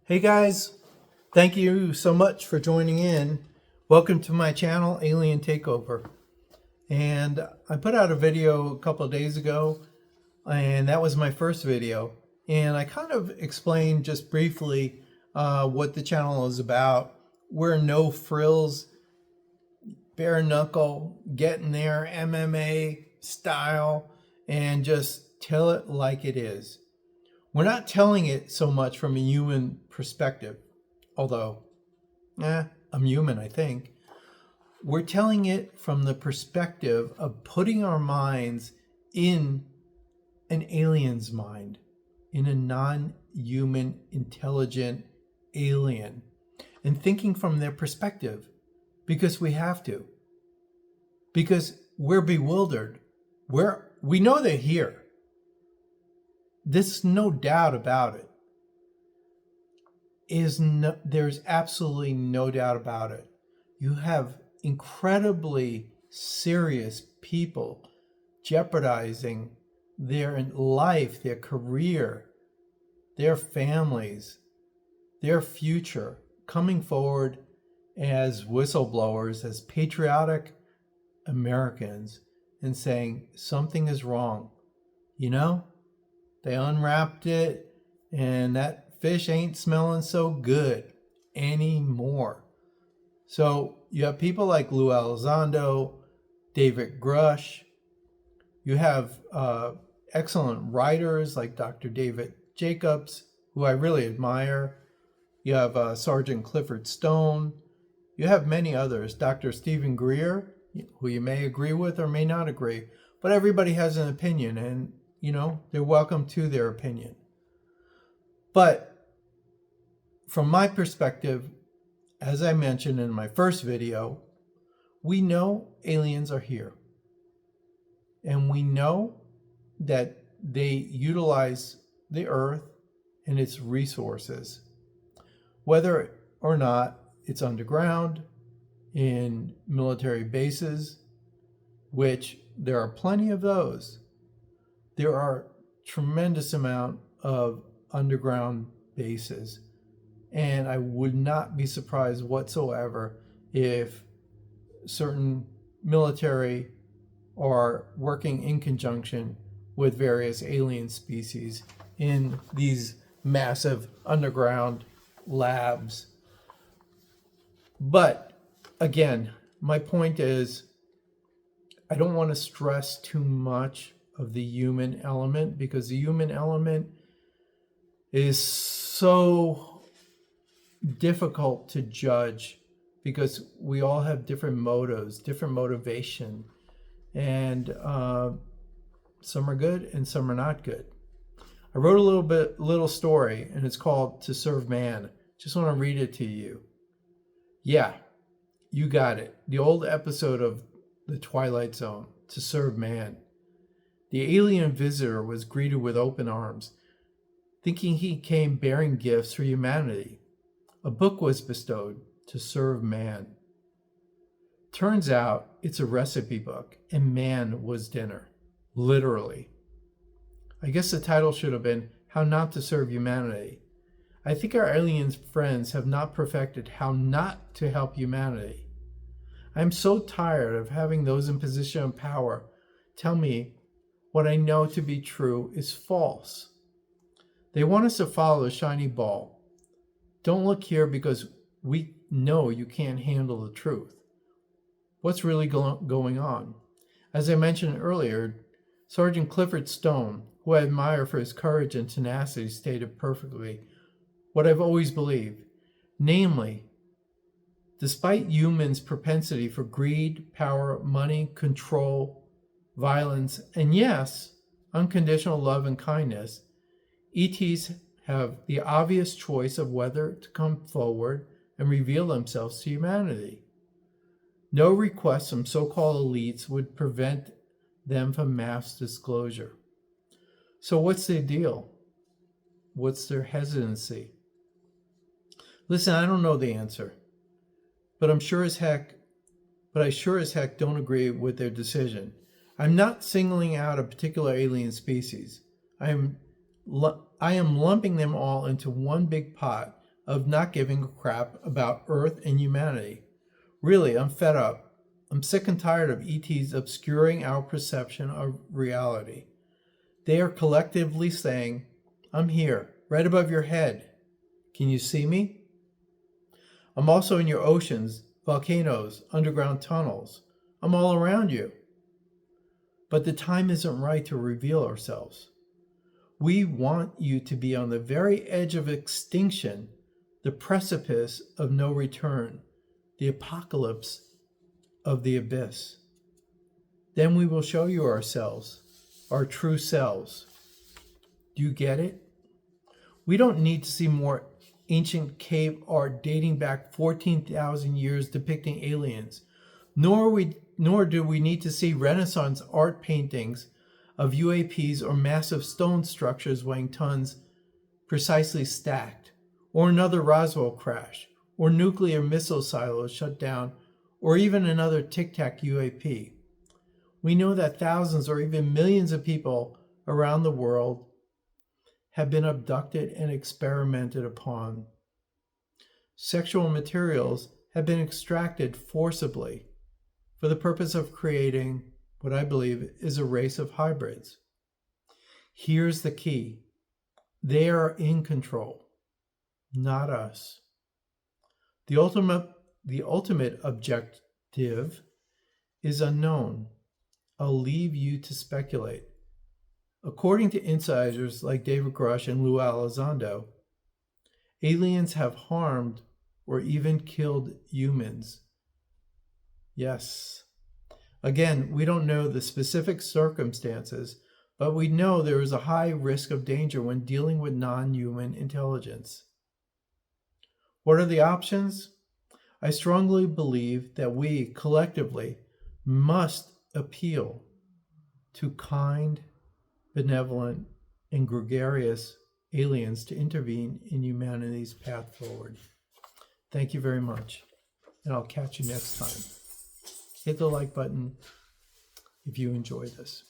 Hey guys, thank you so much for joining in. Welcome to my channel, Alien Takeover. And I put out a video a couple of days ago, and that was my first video. And I kind of explained just briefly what the channel is about. We're no frills, bare knuckle, getting there, MMA style, and just tell it like it is. We're not telling it so much from a human perspective, although, I'm human, I think. We're telling it from the perspective of putting our minds in an alien's mind, in a non-human, intelligent alien, and thinking from their perspective, because we have to. Because we're bewildered. We know they're here. There's no doubt about it. There's absolutely no doubt about it. You have incredibly serious people jeopardizing their life, their career, their families, their future, coming forward as whistleblowers, as patriotic Americans, and saying something is wrong. You know? They unwrapped it, and that fish ain't smelling so good anymore. So you have people like Lou Elizondo, David Grush. You have excellent writers like Dr. David Jacobs, who I really admire. You have Sergeant Clifford Stone. You have many others. Dr. Stephen Greer, who you may agree with or may not agree. But everybody has an opinion, and they're welcome to their opinion. But from my perspective, as I mentioned in my first video, we know aliens are here. And we know that they utilize the Earth and its resources. Whether or not it's underground, in military bases, which there are plenty of those. There are tremendous amount of underground bases, and I would not be surprised whatsoever if certain military are working in conjunction with various alien species in these massive underground labs. But again, my point is, I don't want to stress too much of the human element, because the human element is so difficult to judge, because we all have different motives, different motivation, and some are good and some are not good. I wrote a little story, and it's called To Serve Man. Just want to read it to you. Yeah, you got it. The old episode of The Twilight Zone, To Serve Man. The alien visitor was greeted with open arms, thinking he came bearing gifts for humanity. A book was bestowed, To Serve Man. Turns out it's a recipe book, and man was dinner. Literally. I guess the title should have been How Not to Serve Humanity. I think our alien friends have not perfected how not to help humanity. I'm so tired of having those in position of power tell me what I know to be true is false. They want us to follow the shiny ball. Don't look here, because we know you can't handle the truth. What's really going on? As I mentioned earlier, Sergeant Clifford Stone, who I admire for his courage and tenacity, stated perfectly what I've always believed. Namely, despite humans' propensity for greed, power, money, control, violence, and yes, unconditional love and kindness, ETs have the obvious choice of whether to come forward and reveal themselves to humanity. No requests from so-called elites would prevent them from mass disclosure. So what's their deal? What's their hesitancy? Listen, I don't know the answer, but I sure as heck don't agree with their decision. I'm not singling out a particular alien species. I am lumping them all into one big pot of not giving a crap about Earth and humanity. Really, I'm fed up. I'm sick and tired of ETs obscuring our perception of reality. They are collectively saying, I'm here, right above your head. Can you see me? I'm also in your oceans, volcanoes, underground tunnels. I'm all around you. But the time isn't right to reveal ourselves. We want you to be on the very edge of extinction, the precipice of no return, the apocalypse of the abyss. Then we will show you ourselves, our true selves. Do you get it? We don't need to see more ancient cave art dating back 14,000 years depicting aliens, nor do we need to see Renaissance art paintings of UAPs or massive stone structures weighing tons precisely stacked, or another Roswell crash, or nuclear missile silos shut down, or even another Tic Tac UAP. We know that thousands or even millions of people around the world have been abducted and experimented upon. Sexual materials have been extracted forcibly for the purpose of creating what I believe is a race of hybrids. Here's the key. They are in control, not us. The ultimate objective is unknown. I'll leave you to speculate. According to insiders like David Grush and Lou Elizondo, aliens have harmed or even killed humans. Yes. Again, we don't know the specific circumstances, but we know there is a high risk of danger when dealing with non-human intelligence. What are the options? I strongly believe that we collectively must appeal to kind, benevolent, and gregarious aliens to intervene in humanity's path forward. Thank you very much, and I'll catch you next time. Hit the like button if you enjoy this.